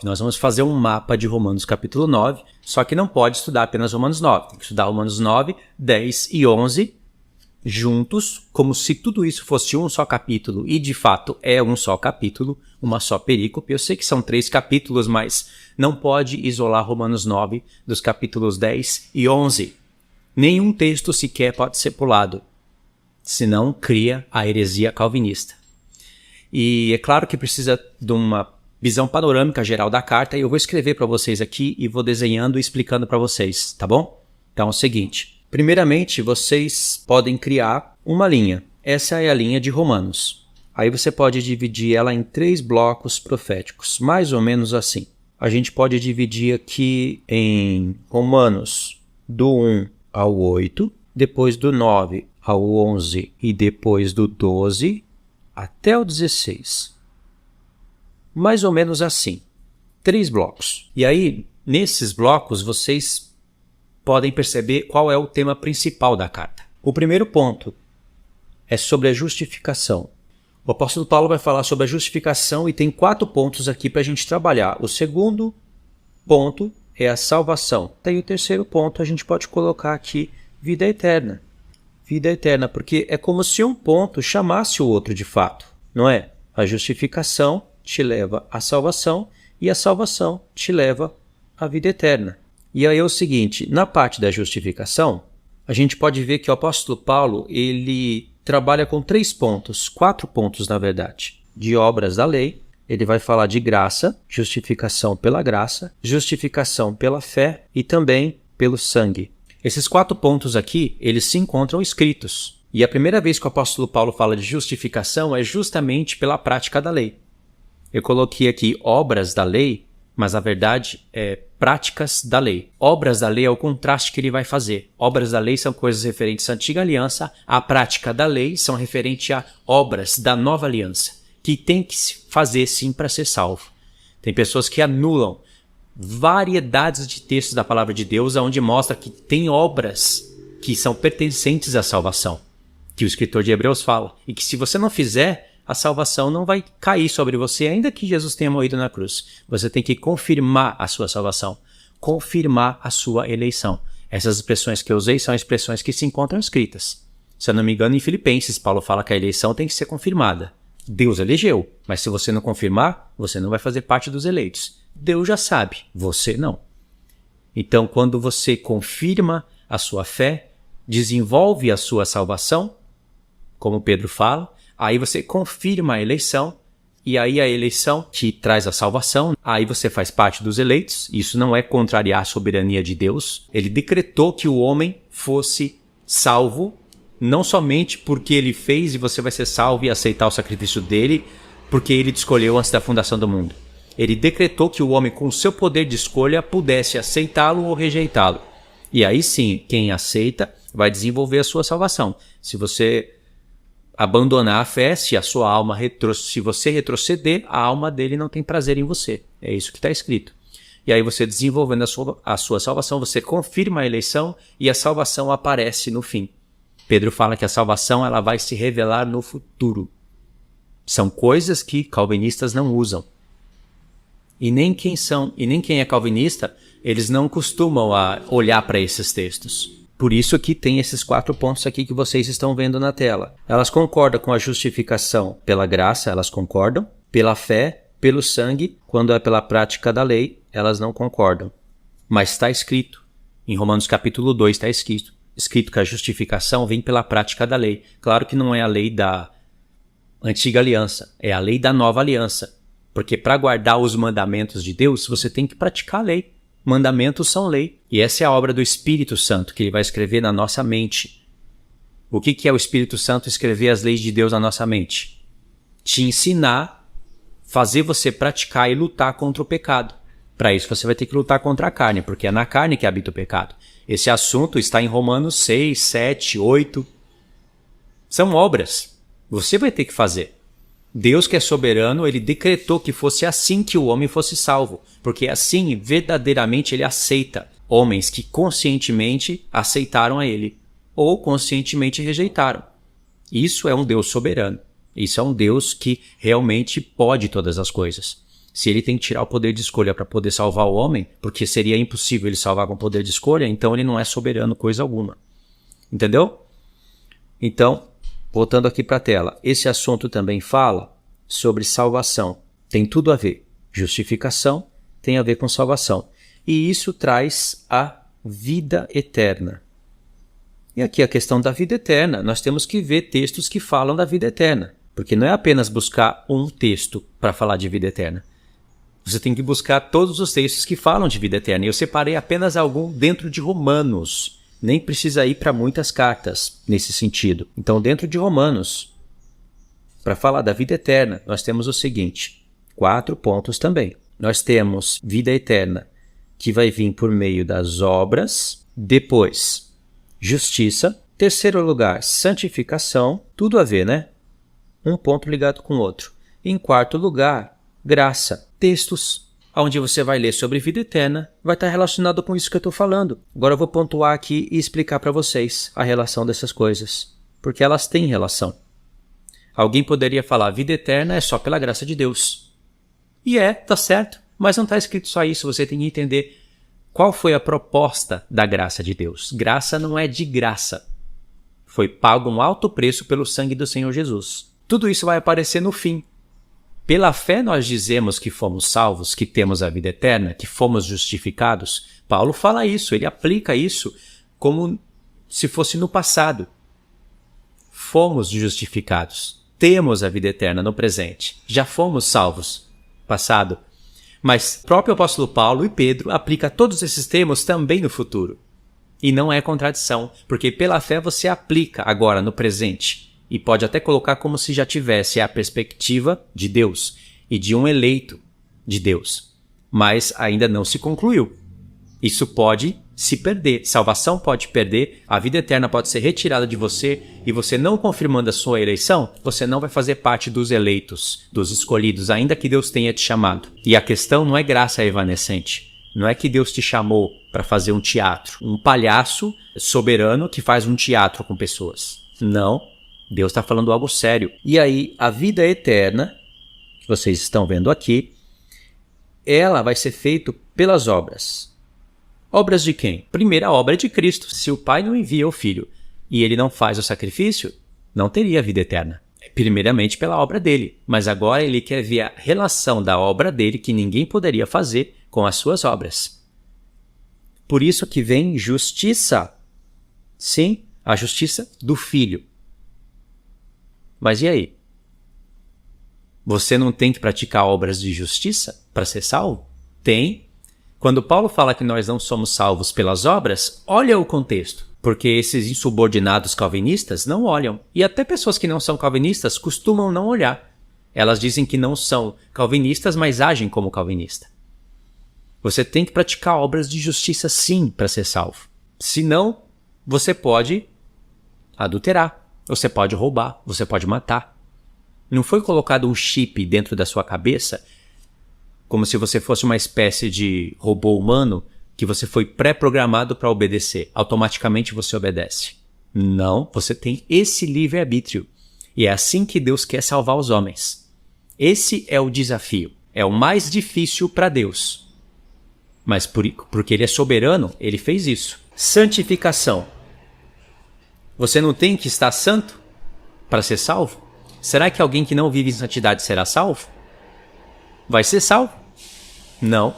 Nós vamos fazer um mapa de Romanos capítulo 9, só que não pode estudar apenas Romanos 9. Tem que estudar Romanos 9, 10 e 11 juntos, como se tudo isso fosse um só capítulo. E de fato é um só capítulo, uma só perícope. Eu sei que são 3 capítulos, mas não pode isolar Romanos 9 dos capítulos 10 e 11. Nenhum texto sequer pode ser pulado, senão cria a heresia calvinista. E é claro que precisa de uma visão panorâmica geral da carta, e eu vou escrever para vocês aqui e vou desenhando e explicando para vocês, tá bom? Então é o seguinte, primeiramente vocês podem criar uma linha. Essa é a linha de Romanos. Aí você pode dividir ela em 3 blocos proféticos, mais ou menos assim. A gente pode dividir aqui em Romanos do 1 ao 8, depois do 9 ao 11 e depois do 12 até o 16. Mais ou menos assim. 3 blocos. E aí, nesses blocos, vocês podem perceber qual é o tema principal da carta. O primeiro ponto é sobre a justificação. O apóstolo Paulo vai falar sobre a justificação e tem 4 pontos aqui para a gente trabalhar. O segundo ponto é a salvação. Tem o terceiro ponto, a gente pode colocar aqui vida eterna. Vida eterna, porque é como se um ponto chamasse o outro de fato, não é? A justificação te leva à salvação e a salvação te leva à vida eterna. E aí é o seguinte, na parte da justificação, a gente pode ver que o apóstolo Paulo, ele trabalha com 3 pontos, 4 pontos na verdade, de obras da lei. Ele vai falar de graça, justificação pela graça, justificação pela fé e também pelo sangue. Esses 4 pontos aqui, eles se encontram escritos. E a primeira vez que o apóstolo Paulo fala de justificação é justamente pela prática da lei. Eu coloquei aqui obras da lei, mas a verdade é práticas da lei. Obras da lei é o contraste que ele vai fazer. Obras da lei são coisas referentes à antiga aliança, a prática da lei são referentes a obras da nova aliança, que tem que se fazer sim para ser salvo. Tem pessoas que anulam variedades de textos da palavra de Deus, onde mostra que tem obras que são pertencentes à salvação, que o escritor de Hebreus fala, e que se você não fizer, a salvação não vai cair sobre você, ainda que Jesus tenha morrido na cruz. Você tem que confirmar a sua salvação, confirmar a sua eleição. Essas expressões que eu usei são expressões que se encontram escritas. Se eu não me engano, em Filipenses, Paulo fala que a eleição tem que ser confirmada. Deus elegeu, mas se você não confirmar, você não vai fazer parte dos eleitos. Deus já sabe, você não. Então, quando você confirma a sua fé, desenvolve a sua salvação, como Pedro fala, aí você confirma a eleição, e aí a eleição te traz a salvação, aí você faz parte dos eleitos. Isso não é contrariar a soberania de Deus. Ele decretou que o homem fosse salvo, não somente porque ele fez e você vai ser salvo e aceitar o sacrifício dele, porque ele te escolheu antes da fundação do mundo. Ele decretou que o homem, com o seu poder de escolha, pudesse aceitá-lo ou rejeitá-lo. E aí sim, quem aceita vai desenvolver a sua salvação. Se você abandonar a fé, se você retroceder, a alma dele não tem prazer em você. É isso que está escrito. E aí você desenvolvendo a sua salvação, você confirma a eleição e a salvação aparece no fim. Pedro fala que a salvação ela vai se revelar no futuro. São coisas que calvinistas não usam. E nem quem é calvinista, eles não costumam olhar para esses textos. Por isso que tem esses 4 pontos aqui que vocês estão vendo na tela. Elas concordam com a justificação pela graça, elas concordam. Pela fé, pelo sangue, quando é pela prática da lei, elas não concordam. Mas está escrito, em Romanos capítulo 2 está escrito que a justificação vem pela prática da lei. Claro que não é a lei da antiga aliança, é a lei da nova aliança. Porque para guardar os mandamentos de Deus, você tem que praticar a lei. Mandamentos são lei. E essa é a obra do Espírito Santo, que ele vai escrever na nossa mente. O que é o Espírito Santo escrever as leis de Deus na nossa mente? Te ensinar, fazer você praticar e lutar contra o pecado. Para isso você vai ter que lutar contra a carne, porque é na carne que habita o pecado. Esse assunto está em Romanos 6, 7, 8. São obras. Você vai ter que fazer. Deus, que é soberano, ele decretou que fosse assim que o homem fosse salvo, porque assim, verdadeiramente, ele aceita homens que conscientemente aceitaram a ele, ou conscientemente rejeitaram. Isso é um Deus soberano. Isso é um Deus que realmente pode todas as coisas. Se ele tem que tirar o poder de escolha para poder salvar o homem, porque seria impossível ele salvar com poder de escolha, então ele não é soberano coisa alguma. Entendeu? Então, voltando aqui para a tela, esse assunto também fala sobre salvação. Tem tudo a ver. Justificação tem a ver com salvação. E isso traz a vida eterna. E aqui a questão da vida eterna. Nós temos que ver textos que falam da vida eterna. Porque não é apenas buscar um texto para falar de vida eterna. Você tem que buscar todos os textos que falam de vida eterna. E eu separei apenas algum dentro de Romanos. Nem precisa ir para muitas cartas nesse sentido. Então, dentro de Romanos, para falar da vida eterna, nós temos o seguinte, 4 pontos também. Nós temos vida eterna, que vai vir por meio das obras, depois, justiça, terceiro lugar, santificação, tudo a ver, né? Um ponto ligado com o outro. Em quarto lugar, graça, textos, onde você vai ler sobre vida eterna, vai estar relacionado com isso que eu estou falando. Agora eu vou pontuar aqui e explicar para vocês a relação dessas coisas, porque elas têm relação. Alguém poderia falar, vida eterna é só pela graça de Deus. E tá certo, mas não está escrito só isso, você tem que entender qual foi a proposta da graça de Deus. Graça não é de graça. Foi pago um alto preço pelo sangue do Senhor Jesus. Tudo isso vai aparecer no fim. Pela fé nós dizemos que fomos salvos, que temos a vida eterna, que fomos justificados. Paulo fala isso, ele aplica isso como se fosse no passado. Fomos justificados, temos a vida eterna no presente, já fomos salvos, passado. Mas o próprio apóstolo Paulo e Pedro aplicam todos esses termos também no futuro. E não é contradição, porque pela fé você aplica agora no presente. E pode até colocar como se já tivesse a perspectiva de Deus e de um eleito de Deus. Mas ainda não se concluiu. Isso pode se perder. Salvação pode perder, a vida eterna pode ser retirada de você e você não confirmando a sua eleição, você não vai fazer parte dos eleitos, dos escolhidos, ainda que Deus tenha te chamado. E a questão não é graça evanescente. Não é que Deus te chamou para fazer um teatro, um palhaço soberano que faz um teatro com pessoas. Não. Deus está falando algo sério. E aí, a vida eterna, que vocês estão vendo aqui, ela vai ser feita pelas obras. Obras de quem? Primeira obra é de Cristo. Se o Pai não envia o Filho e ele não faz o sacrifício, não teria vida eterna. Primeiramente pela obra dele. Mas agora ele quer ver a relação da obra dele que ninguém poderia fazer com as suas obras. Por isso que vem justiça. Sim, a justiça do Filho. Mas e aí? Você não tem que praticar obras de justiça para ser salvo? Tem. Quando Paulo fala que nós não somos salvos pelas obras, olha o contexto. Porque esses insubordinados calvinistas não olham. E até pessoas que não são calvinistas costumam não olhar. Elas dizem que não são calvinistas, mas agem como calvinista. Você tem que praticar obras de justiça sim para ser salvo. Senão, você pode adulterar. Você pode roubar, você pode matar. Não foi colocado um chip dentro da sua cabeça, como se você fosse uma espécie de robô humano, que você foi pré-programado para obedecer. Automaticamente você obedece. Não, você tem esse livre-arbítrio. E é assim que Deus quer salvar os homens. Esse é o desafio. É o mais difícil para Deus. Mas porque Ele é soberano, Ele fez isso. Santificação. Você não tem que estar santo para ser salvo? Será que alguém que não vive em santidade será salvo? Vai ser salvo? Não.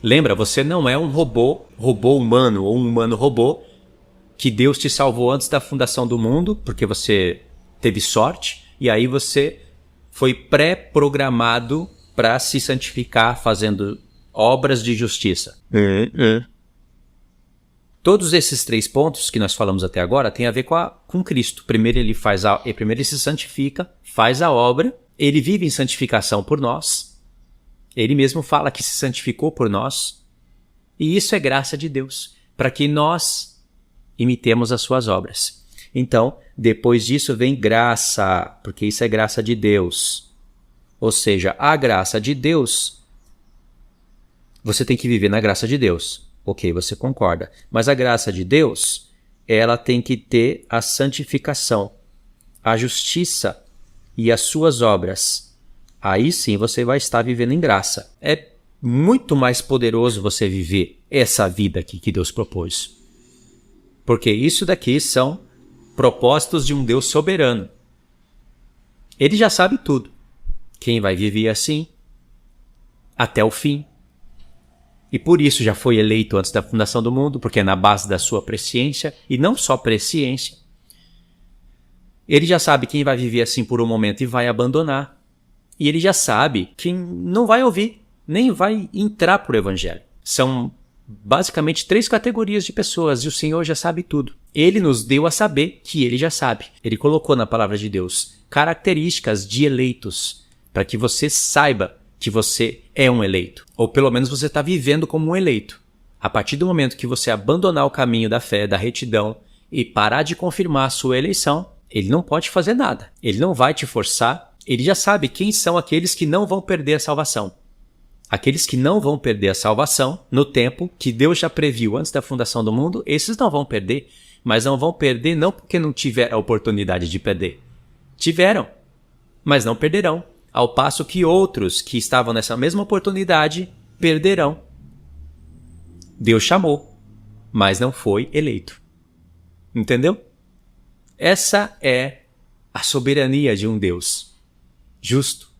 Lembra, você não é um robô humano ou um humano robô que Deus te salvou antes da fundação do mundo, porque você teve sorte, e aí você foi pré-programado para se santificar fazendo obras de justiça. Todos esses 3 pontos que nós falamos até agora têm a ver com Cristo. Primeiro ele se santifica, faz a obra, ele vive em santificação por nós. Ele mesmo fala que se santificou por nós. E isso é graça de Deus, para que nós imitemos as suas obras. Então, depois disso vem graça, porque isso é graça de Deus. Ou seja, a graça de Deus, você tem que viver na graça de Deus. Ok, você concorda. Mas a graça de Deus, ela tem que ter a santificação, a justiça e as suas obras aí sim você vai estar vivendo em graça. É muito mais poderoso você viver essa vida aqui que Deus propôs. Porque isso daqui são propósitos de um Deus soberano. Ele já sabe tudo. Quem vai viver assim até o fim. E por isso já foi eleito antes da fundação do mundo, porque é na base da sua presciência, e não só presciência. Ele já sabe quem vai viver assim por um momento e vai abandonar. E ele já sabe quem não vai ouvir, nem vai entrar para o Evangelho. São basicamente 3 categorias de pessoas, e o Senhor já sabe tudo. Ele nos deu a saber que ele já sabe. Ele colocou na palavra de Deus características de eleitos, para que você saiba que você é um eleito. Ou pelo menos você está vivendo como um eleito. A partir do momento que você abandonar o caminho da fé, da retidão, e parar de confirmar a sua eleição, ele não pode fazer nada. Ele não vai te forçar. Ele já sabe quem são aqueles que não vão perder a salvação. Aqueles que não vão perder a salvação, no tempo que Deus já previu antes da fundação do mundo, esses não vão perder. Mas não vão perder não porque não tiveram a oportunidade de perder. Tiveram, mas não perderão. Ao passo que outros que estavam nessa mesma oportunidade perderão. Deus chamou, mas não foi eleito. Entendeu? Essa é a soberania de um Deus justo,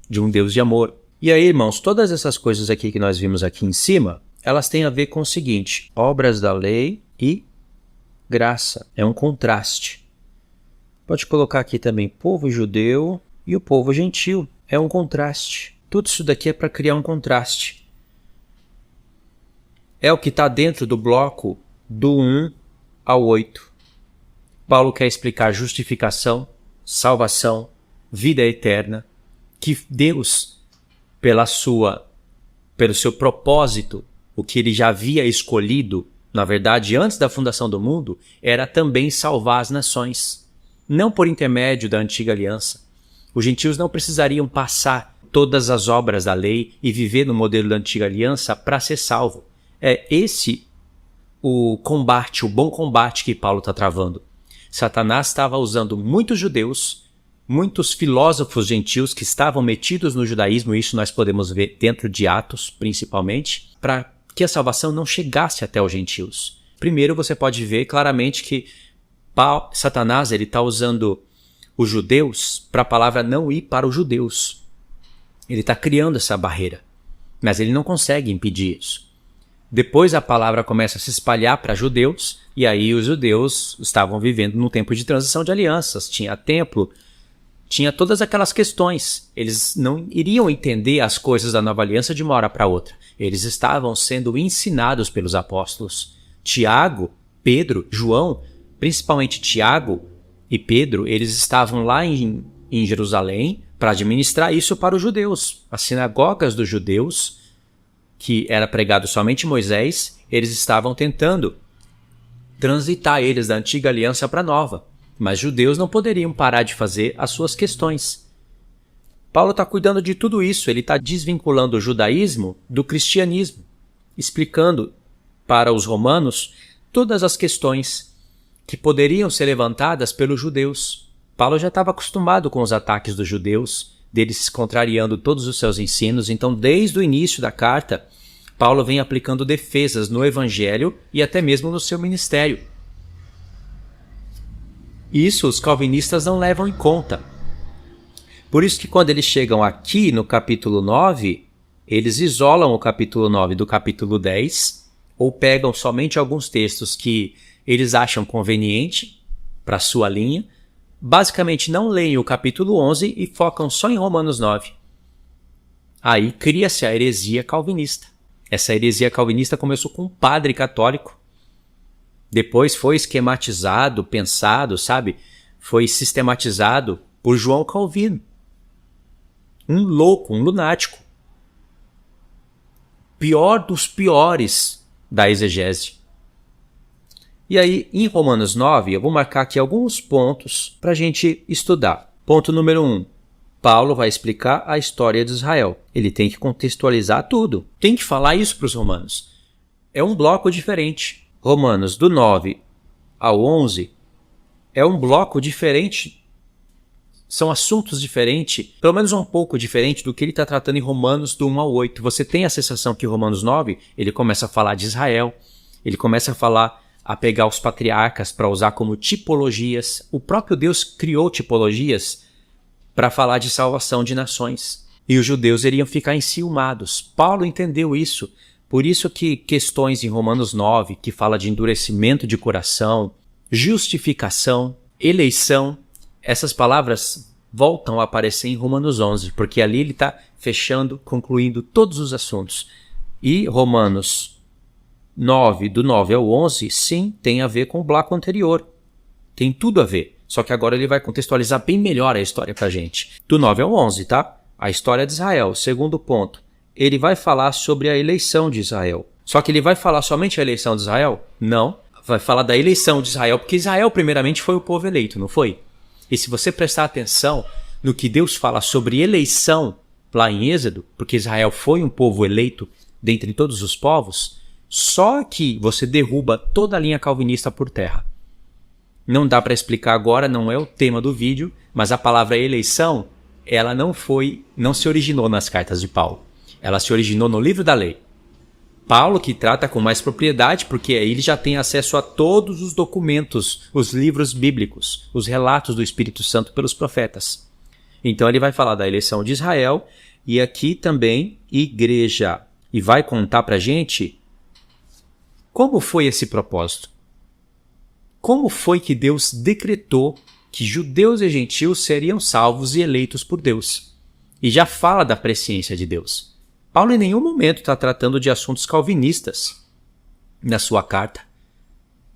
de um Deus de amor. E aí, irmãos, todas essas coisas aqui que nós vimos aqui em cima, elas têm a ver com o seguinte: obras da lei e graça. É um contraste. Pode colocar aqui também povo judeu e o povo gentil. É um contraste. Tudo isso daqui é para criar um contraste. É o que está dentro do bloco do 1 ao 8. Paulo quer explicar justificação, salvação, vida eterna, que Deus, pelo seu propósito, o que ele já havia escolhido, na verdade, antes da fundação do mundo, era também salvar as nações, não por intermédio da antiga aliança. Os gentios não precisariam passar todas as obras da lei e viver no modelo da antiga aliança para ser salvo. É esse o combate, o bom combate que Paulo está travando. Satanás estava usando muitos judeus, muitos filósofos gentios que estavam metidos no judaísmo, isso nós podemos ver dentro de Atos, principalmente, para que a salvação não chegasse até os gentios. Primeiro, você pode ver claramente que Satanás está usando os judeus para a palavra não ir para os judeus. Ele está criando essa barreira, mas ele não consegue impedir isso. Depois a palavra começa a se espalhar para judeus, e aí os judeus estavam vivendo num tempo de transição de alianças, tinha templo, tinha todas aquelas questões. Eles não iriam entender as coisas da nova aliança de uma hora para outra. Eles estavam sendo ensinados pelos apóstolos. Tiago, Pedro, João, principalmente Tiago e Pedro, eles estavam lá em Jerusalém para administrar isso para os judeus. As sinagogas dos judeus, que era pregado somente Moisés, eles estavam tentando transitar eles da antiga aliança para a nova. Mas judeus não poderiam parar de fazer as suas questões. Paulo está cuidando de tudo isso, ele está desvinculando o judaísmo do cristianismo, explicando para os romanos todas as questões que poderiam ser levantadas pelos judeus. Paulo já estava acostumado com os ataques dos judeus, deles contrariando todos os seus ensinos, então desde o início da carta, Paulo vem aplicando defesas no evangelho e até mesmo no seu ministério. Isso os calvinistas não levam em conta. Por isso que quando eles chegam aqui no capítulo 9, eles isolam o capítulo 9 do capítulo 10, ou pegam somente alguns textos que eles acham conveniente para a sua linha, basicamente não leem o capítulo 11 e focam só em Romanos 9. Aí cria-se a heresia calvinista. Essa heresia calvinista começou com um padre católico, depois foi esquematizado, pensado, sabe? Foi sistematizado por João Calvino. Um louco, um lunático. Pior dos piores da exegese. E aí, em Romanos 9, eu vou marcar aqui alguns pontos para a gente estudar. Ponto número 1. Paulo vai explicar a história de Israel. Ele tem que contextualizar tudo. Tem que falar isso para os romanos. É um bloco diferente. Romanos do 9 ao 11 é um bloco diferente. são assuntos diferentes, pelo menos um pouco diferente do que ele está tratando em Romanos do 1 ao 8. Você tem a sensação que Romanos 9, ele começa a falar de Israel, ele começa a pegar os patriarcas para usar como tipologias. O próprio Deus criou tipologias para falar de salvação de nações. E os judeus iriam ficar enciumados. Paulo entendeu isso. Por isso que questões em Romanos 9, que fala de endurecimento de coração, justificação, eleição, essas palavras voltam a aparecer em Romanos 11, porque ali ele está fechando, concluindo todos os assuntos. E Romanos 9, do 9 ao 11, sim, tem a ver com o bloco anterior. Tem tudo a ver. Só que agora ele vai contextualizar bem melhor a história pra gente. Do 9 ao 11, tá? A história de Israel. Segundo ponto. Ele vai falar sobre a eleição de Israel. Só que ele vai falar somente a eleição de Israel? Não. Vai falar da eleição de Israel, porque Israel primeiramente foi o povo eleito, não foi? E se você prestar atenção no que Deus fala sobre eleição lá em Êxodo, porque Israel foi um povo eleito dentre todos os povos, só que você derruba toda a linha calvinista por terra. Não dá para explicar agora, não é o tema do vídeo, mas a palavra eleição, ela não se originou nas cartas de Paulo. Ela se originou no livro da lei. Paulo que trata com mais propriedade, porque aí ele já tem acesso a todos os documentos, os livros bíblicos, os relatos do Espírito Santo pelos profetas. Então ele vai falar da eleição de Israel e aqui também igreja. E vai contar pra gente como foi esse propósito. Como foi que Deus decretou que judeus e gentios seriam salvos e eleitos por Deus? E já fala da presciência de Deus. Paulo em nenhum momento está tratando de assuntos calvinistas na sua carta.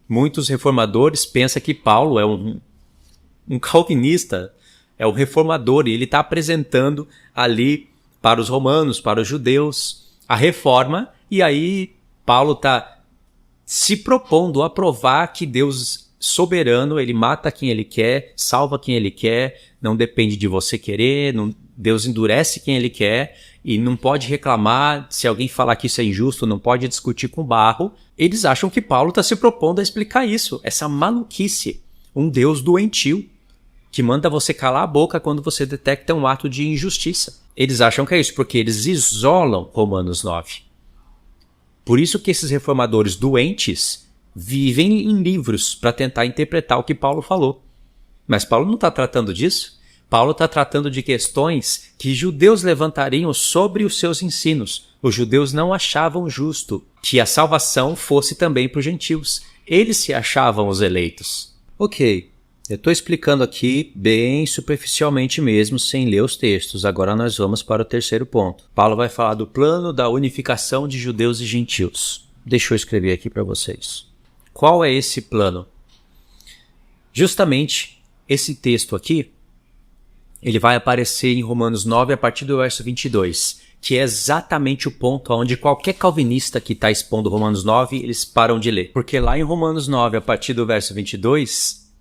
Muitos reformadores pensam que Paulo é um calvinista, é um reformador, e ele está apresentando ali para os romanos, para os judeus, a reforma, e aí Paulo está se propondo a provar que Deus soberano, ele mata quem ele quer, salva quem ele quer, não depende de você querer, Deus endurece quem ele quer e não pode reclamar. Se alguém falar que isso é injusto, não pode discutir com barro. Eles acham que Paulo está se propondo a explicar isso, essa maluquice. Um Deus doentio que manda você calar a boca quando você detecta um ato de injustiça. Eles acham que é isso, porque eles isolam Romanos 9. Por isso que esses reformadores doentes vivem em livros para tentar interpretar o que Paulo falou. Mas Paulo não está tratando disso. Paulo está tratando de questões que judeus levantariam sobre os seus ensinos. Os judeus não achavam justo que a salvação fosse também para os gentios. Eles se achavam os eleitos. Ok, eu estou explicando aqui bem superficialmente mesmo, sem ler os textos. Agora nós vamos para o terceiro ponto. Paulo vai falar do plano da unificação de judeus e gentios. Deixa eu escrever aqui para vocês. Qual é esse plano? Justamente esse texto aqui, ele vai aparecer em Romanos 9 a partir do verso 22, que é exatamente o ponto onde qualquer calvinista que está expondo Romanos 9, eles param de ler. Porque lá em Romanos 9, a partir do verso 22,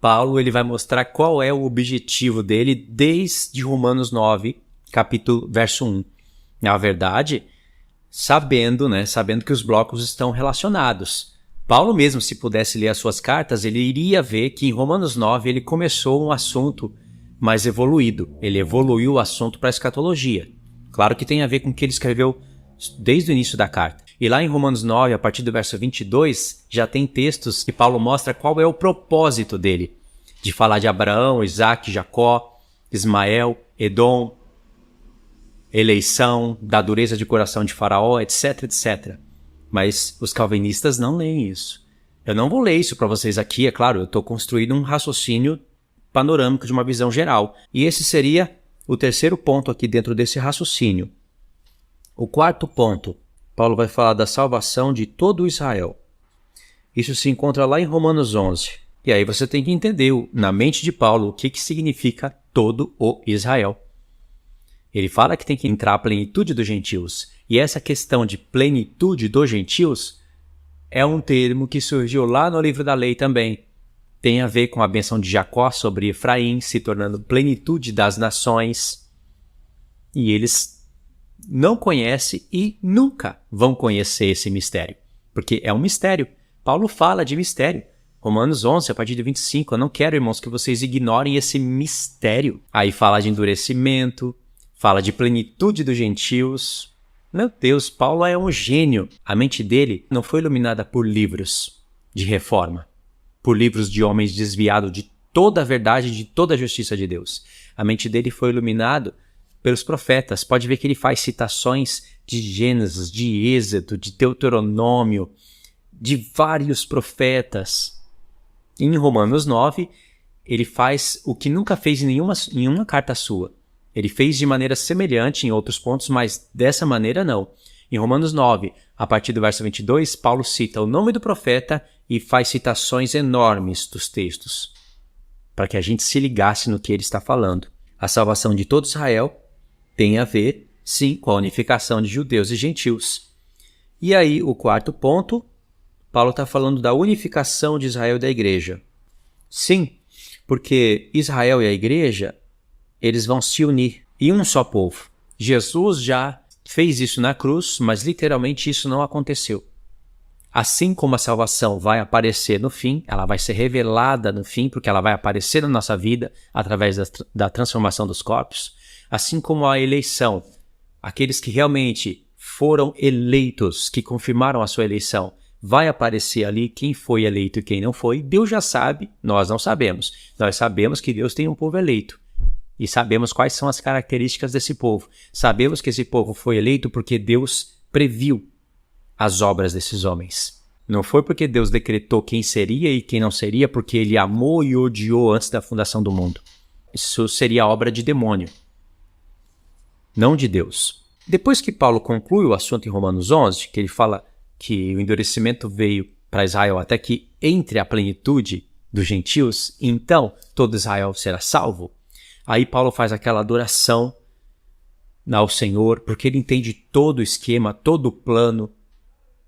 Paulo ele vai mostrar qual é o objetivo dele desde Romanos 9, capítulo, verso 1. Na verdade, sabendo que os blocos estão relacionados. Paulo mesmo, se pudesse ler as suas cartas, ele iria ver que em Romanos 9 ele começou um assunto mais evoluído. Ele evoluiu o assunto para a escatologia. Claro que tem a ver com o que ele escreveu desde o início da carta. E lá em Romanos 9, a partir do verso 22, já tem textos que Paulo mostra qual é o propósito dele. De falar de Abraão, Isaac, Jacó, Ismael, Edom, eleição, da dureza de coração de Faraó, etc, etc. Mas os calvinistas não leem isso. Eu não vou ler isso para vocês aqui, é claro, eu estou construindo um raciocínio panorâmico de uma visão geral. E esse seria o terceiro ponto aqui dentro desse raciocínio. O quarto ponto, Paulo vai falar da salvação de todo o Israel. Isso se encontra lá em Romanos 11. E aí você tem que entender, na mente de Paulo, o que significa todo o Israel. Ele fala que tem que entrar a plenitude dos gentios. E essa questão de plenitude dos gentios é um termo que surgiu lá no livro da lei também. Tem a ver com a bênção de Jacó sobre Efraim, se tornando plenitude das nações. E eles não conhecem e nunca vão conhecer esse mistério. Porque é um mistério. Paulo fala de mistério. Romanos 11, a partir de 25. Eu não quero, irmãos, que vocês ignorem esse mistério. Aí fala de endurecimento, fala de plenitude dos gentios. Meu Deus, Paulo é um gênio. A mente dele não foi iluminada por livros de reforma, por livros de homens desviados de toda a verdade e de toda a justiça de Deus. A mente dele foi iluminada pelos profetas. Pode ver que ele faz citações de Gênesis, de Êxodo, de Deuteronômio, de vários profetas. Em Romanos 9, ele faz o que nunca fez em nenhuma carta sua. Ele fez de maneira semelhante em outros pontos, mas dessa maneira não. Em Romanos 9, a partir do verso 22, Paulo cita o nome do profeta e faz citações enormes dos textos, para que a gente se ligasse no que ele está falando. A salvação de todo Israel tem a ver, sim, com a unificação de judeus e gentios. E aí, o quarto ponto, Paulo está falando da unificação de Israel e da igreja. Sim, porque Israel e a igreja, eles vão se unir em um só povo. Jesus já fez isso na cruz, mas literalmente isso não aconteceu. Assim como a salvação vai aparecer no fim, ela vai ser revelada no fim, porque ela vai aparecer na nossa vida através da transformação dos corpos, assim como a eleição, aqueles que realmente foram eleitos, que confirmaram a sua eleição, vai aparecer ali quem foi eleito e quem não foi. Deus já sabe, nós não sabemos. Nós sabemos que Deus tem um povo eleito. E sabemos quais são as características desse povo. Sabemos que esse povo foi eleito porque Deus previu as obras desses homens. Não foi porque Deus decretou quem seria e quem não seria, porque ele amou e odiou antes da fundação do mundo. Isso seria obra de demônio, não de Deus. Depois que Paulo conclui o assunto em Romanos 11, que ele fala que o endurecimento veio para Israel até que entre a plenitude dos gentios, então todo Israel será salvo. Aí Paulo faz aquela adoração ao Senhor, porque ele entende todo o esquema, todo o plano,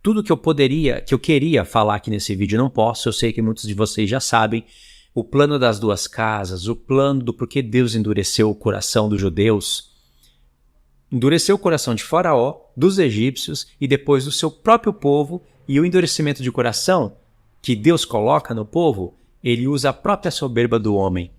tudo que eu queria falar aqui nesse vídeo, não posso, eu sei que muitos de vocês já sabem, o plano das duas casas, o plano do porquê Deus endureceu o coração dos judeus, endureceu o coração de Faraó, dos egípcios e depois do seu próprio povo, e o endurecimento de coração que Deus coloca no povo, ele usa a própria soberba do homem.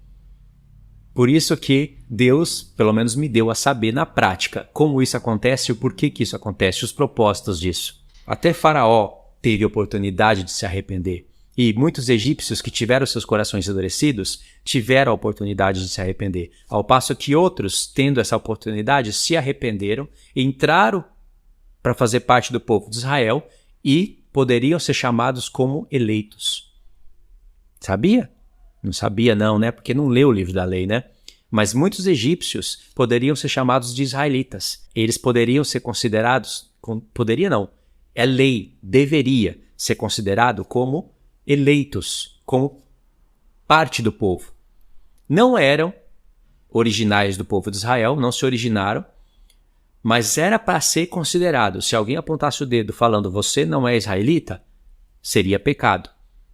Por isso que Deus, pelo menos me deu a saber na prática como isso acontece e o porquê que isso acontece, os propósitos disso. Até Faraó teve oportunidade de se arrepender. E muitos egípcios que tiveram seus corações endurecidos tiveram a oportunidade de se arrepender. Ao passo que outros, tendo essa oportunidade, se arrependeram, entraram para fazer parte do povo de Israel e poderiam ser chamados como eleitos. Sabia? Não sabia não, né? Porque não leu o livro da lei, né? Mas muitos egípcios poderiam ser chamados de israelitas. Eles poderiam ser considerados... Poderia não. É lei, deveria ser considerado como eleitos, como parte do povo. Não eram originais do povo de Israel, não se originaram, mas era para ser considerado. Se alguém apontasse o dedo falando você não é israelita, seria pecado.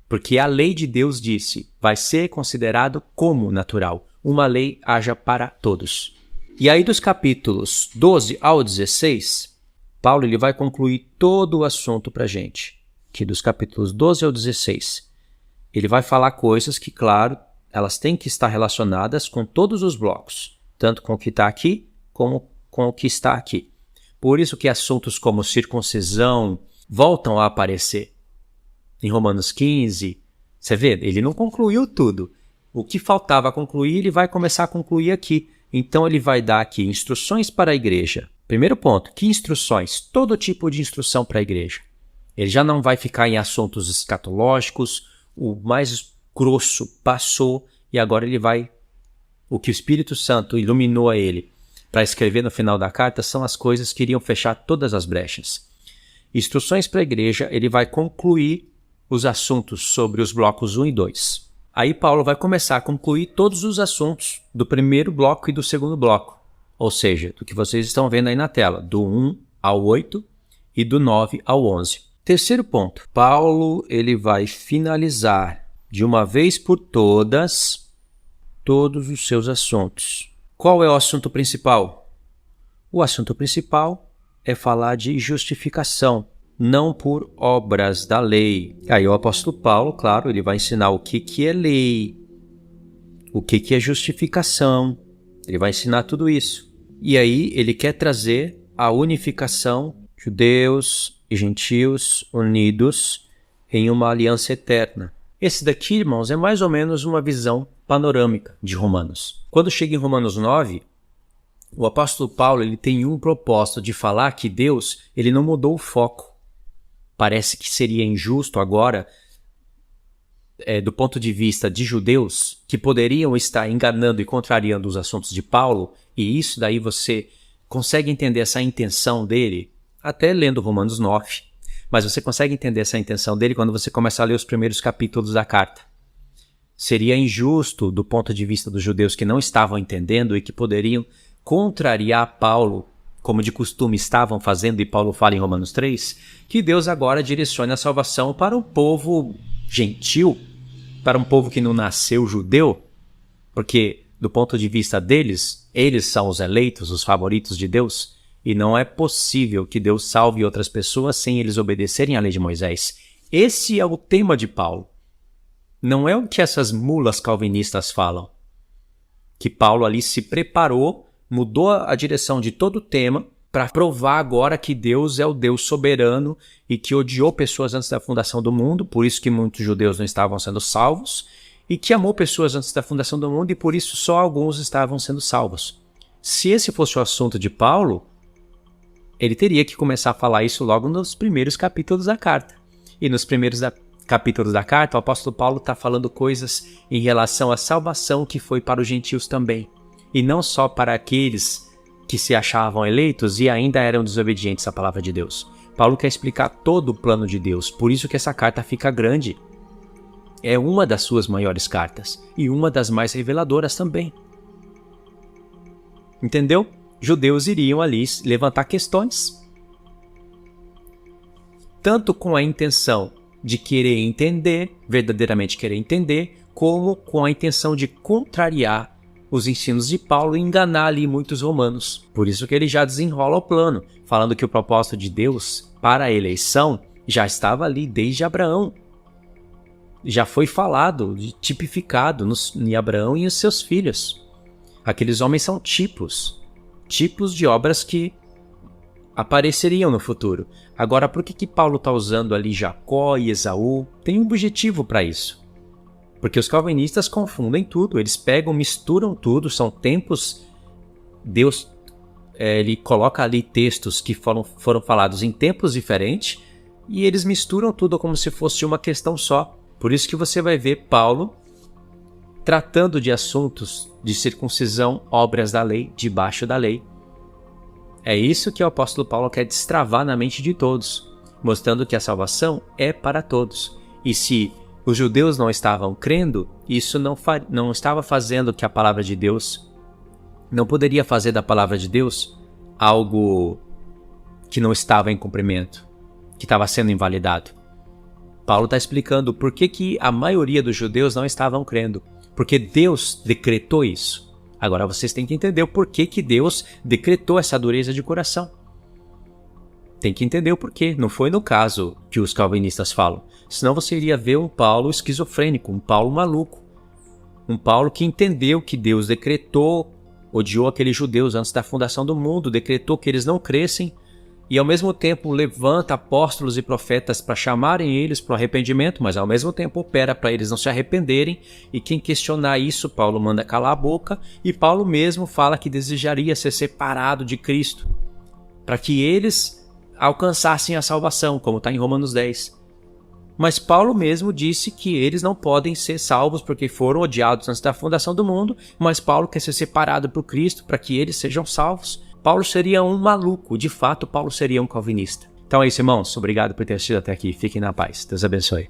Porque a lei de Deus disse, vai ser considerado como natural. Uma lei haja para todos. E aí dos capítulos 12 ao 16, Paulo ele vai concluir todo o assunto para a gente. Que dos capítulos 12 ao 16, ele vai falar coisas que, claro, elas têm que estar relacionadas com todos os blocos. Tanto com o que está aqui, como com o que está aqui. Por isso que assuntos como circuncisão voltam a aparecer. Em Romanos 15, você vê, ele não concluiu tudo. O que faltava concluir, ele vai começar a concluir aqui. Então ele vai dar aqui instruções para a igreja. Primeiro ponto, que instruções? Todo tipo de instrução para a igreja. Ele já não vai ficar em assuntos escatológicos, o mais grosso passou e agora ele vai... O que o Espírito Santo iluminou a ele para escrever no final da carta são as coisas que iriam fechar todas as brechas. Instruções para a igreja, ele vai concluir os assuntos sobre os blocos 1 e 2. Aí Paulo vai começar a concluir todos os assuntos do primeiro bloco e do segundo bloco. Ou seja, do que vocês estão vendo aí na tela, do 1 ao 8 e do 9 ao 11. Terceiro ponto, Paulo ele vai finalizar de uma vez por todas todos os seus assuntos. Qual é o assunto principal? O assunto principal é falar de justificação. não por obras da lei. Aí o apóstolo Paulo, claro, ele vai ensinar o que é lei, o que é justificação, ele vai ensinar tudo isso. E aí ele quer trazer a unificação, judeus e gentios unidos em uma aliança eterna. Esse daqui, irmãos, é mais ou menos uma visão panorâmica de Romanos. Quando chega em Romanos 9, o apóstolo Paulo ele tem um propósito de falar que Deus ele não mudou o foco. Parece que seria injusto agora, do ponto de vista de judeus, que poderiam estar enganando e contrariando os assuntos de Paulo, e isso daí você consegue entender essa intenção dele, até lendo Romanos 9, mas você consegue entender essa intenção dele quando você começa a ler os primeiros capítulos da carta. Seria injusto do ponto de vista dos judeus que não estavam entendendo e que poderiam contrariar Paulo, como de costume estavam fazendo, e Paulo fala em Romanos 3, que Deus agora direcione a salvação para um povo gentil, para um povo que não nasceu judeu, porque do ponto de vista deles, eles são os eleitos, os favoritos de Deus, e não é possível que Deus salve outras pessoas sem eles obedecerem à lei de Moisés. Esse é o tema de Paulo. Não é o que essas mulas calvinistas falam. Que Paulo ali se preparou, mudou a direção de todo o tema para provar agora que Deus é o Deus soberano e que odiou pessoas antes da fundação do mundo, por isso que muitos judeus não estavam sendo salvos, e que amou pessoas antes da fundação do mundo e por isso só alguns estavam sendo salvos. Se esse fosse o assunto de Paulo, ele teria que começar a falar isso logo nos primeiros capítulos da carta. E nos primeiros capítulos da carta, o apóstolo Paulo está falando coisas em relação à salvação que foi para os gentios também. E não só para aqueles que se achavam eleitos e ainda eram desobedientes à palavra de Deus. Paulo quer explicar todo o plano de Deus, por isso que essa carta fica grande. É uma das suas maiores cartas e uma das mais reveladoras também. Entendeu? Judeus iriam ali levantar questões, tanto com a intenção de querer entender, verdadeiramente querer entender, como com a intenção de contrariar os ensinos de Paulo e enganar ali muitos romanos. Por isso que ele já desenrola o plano, falando que o propósito de Deus para a eleição já estava ali desde Abraão. Já foi falado, tipificado em Abraão e os seus filhos. Aqueles homens são tipos de obras que apareceriam no futuro. Agora, por que Paulo está usando ali Jacó e Esaú? Tem um objetivo para isso. Porque os calvinistas confundem tudo, eles pegam, misturam tudo, são tempos... Deus ele coloca ali textos que foram falados em tempos diferentes e eles misturam tudo como se fosse uma questão só. Por isso que você vai ver Paulo tratando de assuntos de circuncisão, obras da lei, debaixo da lei. É isso que o apóstolo Paulo quer destravar na mente de todos, mostrando que a salvação é para todos. E se os judeus não estavam crendo, isso não estava fazendo que a palavra de Deus, não poderia fazer da palavra de Deus algo que não estava em cumprimento, que estava sendo invalidado. Paulo está explicando por que a maioria dos judeus não estavam crendo. Porque Deus decretou isso. Agora vocês têm que entender o porquê que Deus decretou essa dureza de coração. Tem que entender o porquê. Não foi no caso que os calvinistas falam. Senão você iria ver um Paulo esquizofrênico, um Paulo maluco. Um Paulo que entendeu que Deus decretou, odiou aqueles judeus antes da fundação do mundo, decretou que eles não crescem, e ao mesmo tempo levanta apóstolos e profetas para chamarem eles para o arrependimento, mas ao mesmo tempo opera para eles não se arrependerem, e quem questionar isso, Paulo manda calar a boca, e Paulo mesmo fala que desejaria ser separado de Cristo, para que eles alcançassem a salvação, como está em Romanos 10. Mas Paulo mesmo disse que eles não podem ser salvos porque foram odiados antes da fundação do mundo, mas Paulo quer ser separado por Cristo para que eles sejam salvos. Paulo seria um maluco, de fato Paulo seria um calvinista. Então é isso, irmãos, obrigado por ter assistido até aqui, fiquem na paz, Deus abençoe.